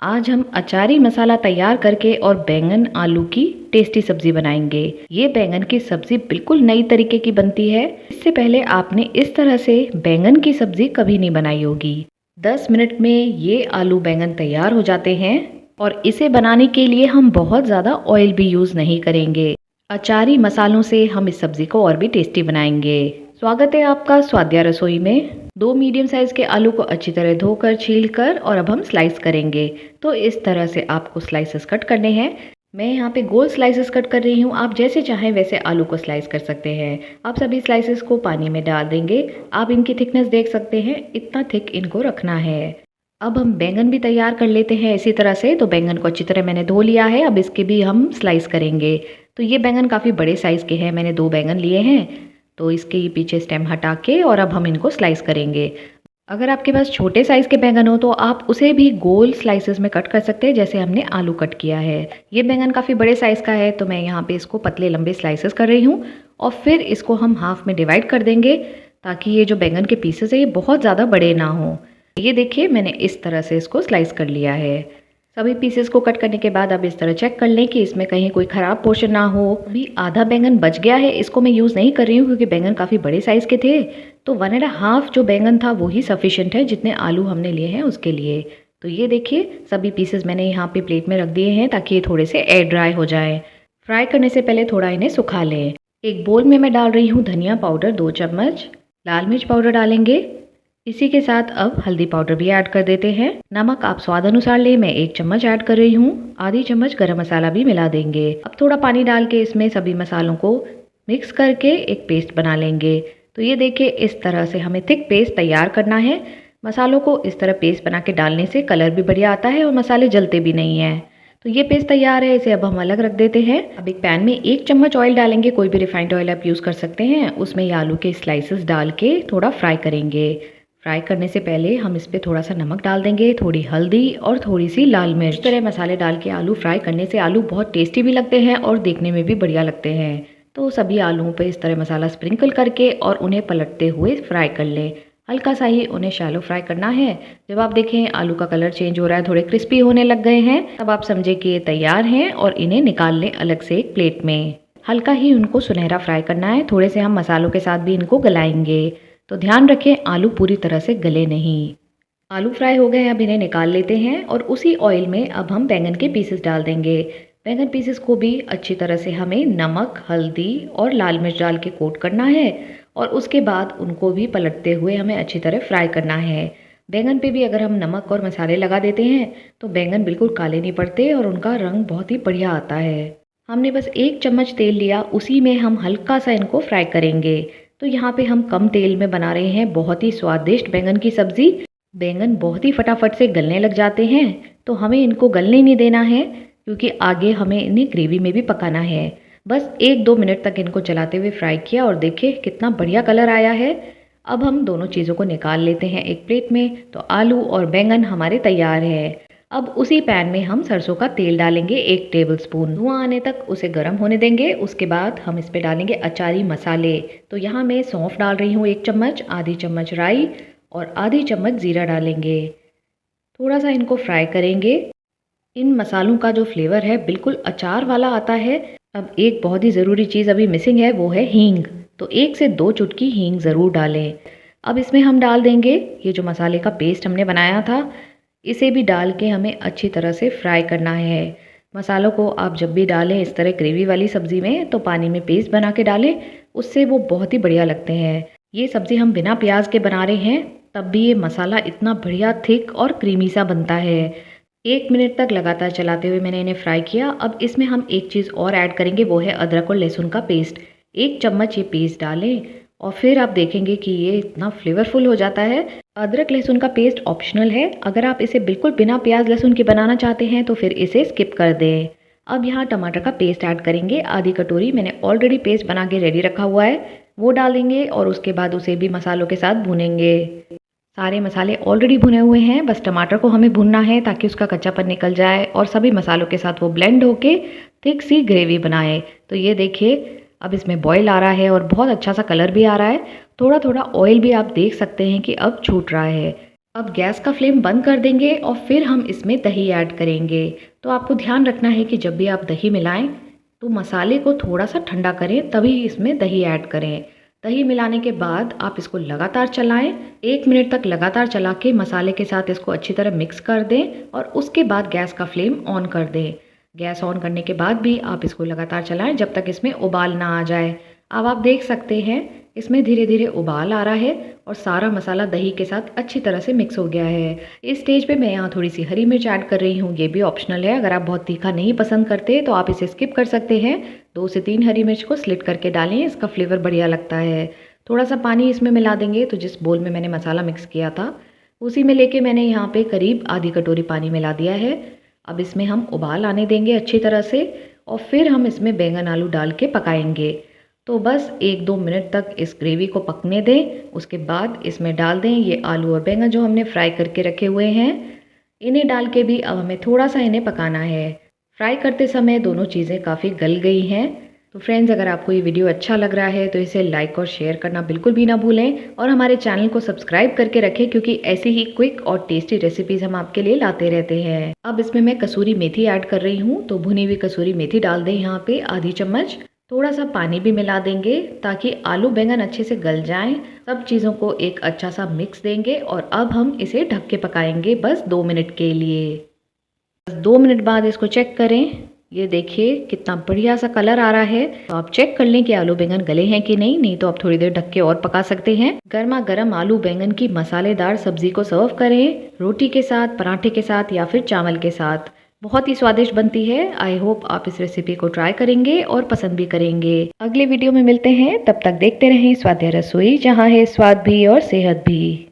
आज हम अचारी मसाला तैयार करके और बैंगन आलू की टेस्टी सब्जी बनाएंगे। ये बैंगन की सब्जी बिल्कुल नई तरीके की बनती है। इससे पहले आपने इस तरह से बैंगन की सब्जी कभी नहीं बनाई होगी। 10 मिनट में ये आलू बैंगन तैयार हो जाते हैं और इसे बनाने के लिए हम बहुत ज़्यादा ऑयल भी यूज़ नहीं करेंगे। अचारी मसालों से हम इस सब्जी को और भी टेस्टी बनाएंगे। स्वागत है आपका स्वाद्या रसोई में। 2 मीडियम साइज़ के आलू को अच्छी तरह धोकर छील कर और अब हम स्लाइस करेंगे। तो इस तरह से आपको स्लाइसेस कट करने हैं। मैं यहाँ पे गोल स्लाइसेस कट कर रही हूँ। आप जैसे चाहें वैसे आलू को स्लाइस कर सकते हैं। आप सभी स्लाइसेस को पानी में डाल देंगे। आप इनकी थिकनेस देख सकते हैं, इतना थिक इनको रखना है। अब हम बैंगन भी तैयार कर लेते हैं इसी तरह से। तो बैंगन को अच्छी तरह मैंने धो लिया है। अब इसके भी हम स्लाइस करेंगे। तो ये बैंगन काफ़ी बड़े साइज़ के हैं। मैंने 2 बैंगन लिए हैं। तो इसके ये पीछे स्टेम हटा के और अब हम इनको स्लाइस करेंगे। अगर आपके पास छोटे साइज़ के बैंगन हो तो आप उसे भी गोल स्लाइसेस में कट कर सकते हैं, जैसे हमने आलू कट किया है। ये बैंगन काफ़ी बड़े साइज़ का है तो मैं यहाँ पे इसको पतले लंबे स्लाइसेस कर रही हूँ और फिर इसको हम हाफ में डिवाइड कर देंगे ताकि ये जो बैंगन के पीसेस है ये बहुत ज़्यादा बड़े ना हो। ये देखिए मैंने इस तरह से इसको स्लाइस कर लिया है। सभी पीसेस को कट करने के बाद अब इस तरह चेक कर लें कि इसमें कहीं कोई ख़राब पोर्शन ना हो। अभी आधा बैंगन बच गया है, इसको मैं यूज़ नहीं कर रही हूँ क्योंकि बैंगन काफ़ी बड़े साइज़ के थे। तो 1.5 जो बैंगन था वो ही सफिशिएंट है जितने आलू हमने लिए हैं उसके लिए। तो ये देखिए सभी पीसेस मैंने यहाँ पे प्लेट में रख दिए हैं ताकि ये थोड़े से एयर ड्राई हो जाए। फ्राई करने से पहले थोड़ा इन्हें सुखा लें। एक बोल में मैं डाल रही हूँ धनिया पाउडर 2 चम्मच, लाल मिर्च पाउडर डालेंगे। इसी के साथ अब हल्दी पाउडर भी ऐड कर देते हैं। नमक आप स्वाद अनुसार लें, मैं 1 चम्मच ऐड कर रही हूँ। आधी चम्मच गरम मसाला भी मिला देंगे। अब थोड़ा पानी डाल के इसमें सभी मसालों को मिक्स करके एक पेस्ट बना लेंगे। तो ये देखिए इस तरह से हमें थिक पेस्ट तैयार करना है। मसालों को इस तरह पेस्ट बना के डालने से कलर भी बढ़िया आता है और मसाले जलते भी नहीं हैं। तो ये पेस्ट तैयार है, इसे अब हम अलग रख देते हैं। अब एक पैन में 1 चम्मच ऑयल डालेंगे, कोई भी रिफाइंड ऑयल आप यूज़ कर सकते हैं। उसमें ये आलू के स्लाइसेस डाल के थोड़ा फ्राई करेंगे। फ्राई करने से पहले हम इस पे थोड़ा सा नमक डाल देंगे, थोड़ी हल्दी और थोड़ी सी लाल मिर्च। इस तरह मसाले डाल के आलू फ्राई करने से आलू बहुत टेस्टी भी लगते हैं और देखने में भी बढ़िया लगते हैं। तो सभी आलूओं पे इस तरह मसाला स्प्रिंकल करके और उन्हें पलटते हुए फ्राई कर लें। हल्का सा ही उन्हें शैलो फ्राई करना है। जब आप देखें आलू का कलर चेंज हो रहा है, थोड़े क्रिस्पी होने लग गए हैं, तब आप समझे कि ये तैयार हैं और इन्हें निकाल लें अलग से एक प्लेट में। हल्का ही उनको सुनहरा फ्राई करना है। थोड़े से हम मसालों के साथ भी इनको गलाएंगे। तो ध्यान रखें आलू पूरी तरह से गले नहीं। आलू फ्राई हो गए, अब इन्हें निकाल लेते हैं और उसी ऑयल में अब हम बैंगन के पीसेस डाल देंगे। बैंगन पीसेस को भी अच्छी तरह से हमें नमक, हल्दी और लाल मिर्च डाल के कोट करना है और उसके बाद उनको भी पलटते हुए हमें अच्छी तरह फ्राई करना है। बैंगन पे भी अगर हम नमक और मसाले लगा देते हैं तो बैंगन बिल्कुल काले नहीं पड़ते और उनका रंग बहुत ही बढ़िया आता है। हमने बस 1 चम्मच तेल लिया, उसी में हम हल्का सा इनको फ्राई करेंगे। तो यहाँ पे हम कम तेल में बना रहे हैं बहुत ही स्वादिष्ट बैंगन की सब्ज़ी। बैंगन बहुत ही फटाफट से गलने लग जाते हैं तो हमें इनको गलने नहीं देना है क्योंकि आगे हमें इन्हें ग्रेवी में भी पकाना है। बस 1-2 मिनट तक इनको चलाते हुए फ्राई किया और देखिए कितना बढ़िया कलर आया है। अब हम दोनों चीज़ों को निकाल लेते हैं एक प्लेट में। तो आलू और बैंगन हमारे तैयार है। अब उसी पैन में हम सरसों का तेल डालेंगे 1 टेबलस्पून। धुआं आने तक उसे गर्म होने देंगे। उसके बाद हम इस पे डालेंगे अचारी मसाले। तो यहाँ मैं सौंफ डाल रही हूँ 1 चम्मच, आधी चम्मच राई और आधी चम्मच जीरा डालेंगे। थोड़ा सा इनको फ्राई करेंगे। इन मसालों का जो फ्लेवर है बिल्कुल अचार वाला आता है। अब एक बहुत ही ज़रूरी चीज़ अभी मिसिंग है, वो है हींग। तो 1 से 2 चुटकी हींग ज़रूर डालें। अब इसमें हम डाल देंगे ये जो मसाले का पेस्ट हमने बनाया था, इसे भी डाल के हमें अच्छी तरह से फ्राई करना है। मसालों को आप जब भी डालें इस तरह ग्रेवी वाली सब्ज़ी में तो पानी में पेस्ट बना के डालें, उससे वो बहुत ही बढ़िया लगते हैं। ये सब्ज़ी हम बिना प्याज के बना रहे हैं तब भी ये मसाला इतना बढ़िया थिक और क्रीमी सा बनता है। 1 मिनट तक लगातार चलाते हुए मैंने इन्हें फ्राई किया। अब इसमें हम एक चीज़ और ऐड करेंगे, वो है अदरक और लहसुन का पेस्ट। 1 चम्मच ये पेस्ट डालें और फिर आप देखेंगे कि ये इतना फ्लेवरफुल हो जाता है। अदरक लहसुन का पेस्ट ऑप्शनल है। अगर आप इसे बिल्कुल बिना प्याज लहसुन के बनाना चाहते हैं तो फिर इसे स्किप कर दें। अब यहाँ टमाटर का पेस्ट ऐड करेंगे। आधी कटोरी मैंने ऑलरेडी पेस्ट बना के रेडी रखा हुआ है, वो डालेंगे और उसके बाद उसे भी मसालों के साथ भूनेंगे। सारे मसाले ऑलरेडी भुने हुए हैं, बस टमाटर को हमें भुनना है ताकि उसका कच्चापन निकल जाए और सभी मसालों के साथ वो ब्लेंड होके थिक सी ग्रेवी बनाए। तो ये देखिए अब इसमें बॉईल आ रहा है और बहुत अच्छा सा कलर भी आ रहा है। थोड़ा थोड़ा ऑयल भी आप देख सकते हैं कि अब छूट रहा है। अब गैस का फ्लेम बंद कर देंगे और फिर हम इसमें दही ऐड करेंगे। तो आपको ध्यान रखना है कि जब भी आप दही मिलाएं तो मसाले को थोड़ा सा ठंडा करें, तभी इसमें दही ऐड करें। दही मिलाने के बाद आप इसको लगातार चलाएं, 1 मिनट तक लगातार चला के मसाले के साथ इसको अच्छी तरह मिक्स कर दें और उसके बाद गैस का फ्लेम ऑन कर दें। गैस ऑन करने के बाद भी आप इसको लगातार चलाएं जब तक इसमें उबाल ना आ जाए। अब आप देख सकते हैं इसमें धीरे धीरे उबाल आ रहा है और सारा मसाला दही के साथ अच्छी तरह से मिक्स हो गया है। इस स्टेज पे मैं यहाँ थोड़ी सी हरी मिर्च ऐड कर रही हूँ, ये भी ऑप्शनल है। अगर आप बहुत तीखा नहीं पसंद करते तो आप इसे स्किप कर सकते हैं। 2 से 3 हरी मिर्च को स्लिट करके डालें, इसका फ्लेवर बढ़िया लगता है। थोड़ा सा पानी इसमें मिला देंगे, तो जिस बोल में मैंने मसाला मिक्स किया था उसी में लेके मैंने यहाँ पे करीब आधी कटोरी पानी मिला दिया है। अब इसमें हम उबाल आने देंगे अच्छी तरह से और फिर हम इसमें बैंगन आलू डाल के पकाएंगे। तो बस 1-2 मिनट तक इस ग्रेवी को पकने दें, उसके बाद इसमें डाल दें ये आलू और बैंगन जो हमने फ्राई करके रखे हुए हैं। इन्हें डाल के भी अब हमें थोड़ा सा इन्हें पकाना है। फ्राई करते समय दोनों चीज़ें काफ़ी गल गई हैं। तो फ्रेंड्स, अगर आपको ये वीडियो अच्छा लग रहा है तो इसे लाइक और शेयर करना बिल्कुल भी ना भूलें और हमारे चैनल को सब्सक्राइब करके रखें, क्योंकि ऐसी ही क्विक और टेस्टी रेसिपीज़ हम आपके लिए लाते रहते हैं। अब इसमें मैं कसूरी मेथी ऐड कर रही हूँ, तो भुनी हुई कसूरी मेथी डाल दें यहाँ पे आधी चम्मच। थोड़ा सा पानी भी मिला देंगे ताकि आलू बैंगन अच्छे से गल जाएं। सब चीज़ों को एक अच्छा सा मिक्स देंगे और अब हम इसे ढक के पकाएंगे बस 2 मिनट के लिए। बस 2 मिनट बाद इसको चेक करें, ये देखिए कितना बढ़िया सा कलर आ रहा है। तो आप चेक कर लें कि आलू बैंगन गले हैं कि नहीं तो आप थोड़ी देर ढक के और पका सकते हैं। गर्मा गर्म आलू बैंगन की मसालेदार सब्जी को सर्व करें रोटी के साथ, पराठे के साथ या फिर चावल के साथ। बहुत ही स्वादिष्ट बनती है। आई होप आप इस रेसिपी को ट्राई करेंगे और पसंद भी करेंगे। अगले वीडियो में मिलते हैं, तब तक देखते रहें स्वाध्याय रसोई, जहाँ है स्वाद भी और सेहत भी।